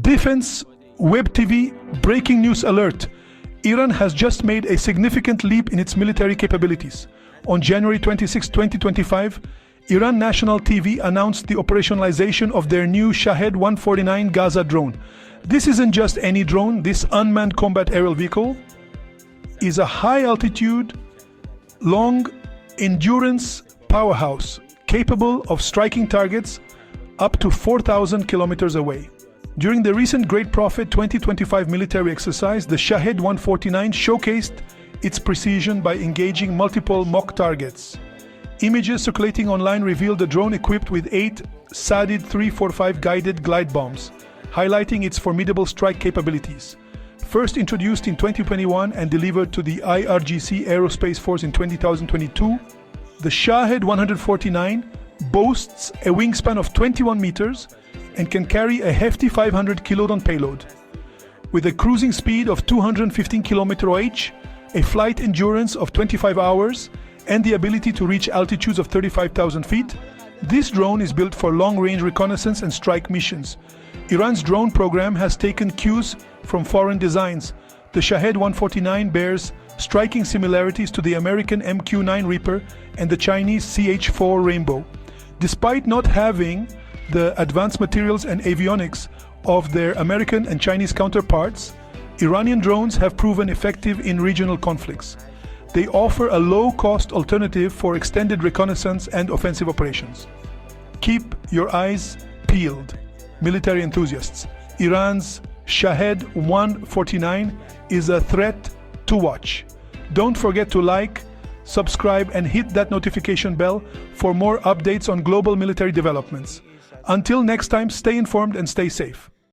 Defense Web TV breaking news alert. Iran has just made a significant leap in its military capabilities. On January 26, 2025, Iran National TV announced the operationalization of their new Shahed-149 GAZA drone. This isn't just any drone. This unmanned combat aerial vehicle is a high-altitude, long-endurance powerhouse capable of striking targets up to 4,000 kilometers away. During the recent Great Prophet 2025 military exercise, the Shahed-149 showcased its precision by engaging multiple mock targets. Images circulating online revealed the drone equipped with 8 Sadid 345 guided glide bombs, highlighting its formidable strike capabilities. First introduced in 2021 and delivered to the IRGC Aerospace Force in 2022, the Shahed-149 boasts a wingspan of 21 meters and can carry a hefty 500 kiloton payload. With a cruising speed of 215 km/h, a flight endurance of 25 hours, and the ability to reach altitudes of 35,000 feet, this drone is built for long-range reconnaissance and strike missions. Iran's drone program has taken cues from foreign designs. The Shahed-149 bears striking similarities to the American MQ-9 Reaper and the Chinese CH-4 Rainbow. Despite not having the advanced materials and avionics of their American and Chinese counterparts, Iranian drones have proven effective in regional conflicts. They offer a low-cost alternative for extended reconnaissance and offensive operations. Keep your eyes peeled, military enthusiasts. Iran's Shahed-149 is a threat to watch. Don't forget to like, subscribe, and hit that notification bell for more updates on global military developments. Until next time, stay informed and stay safe.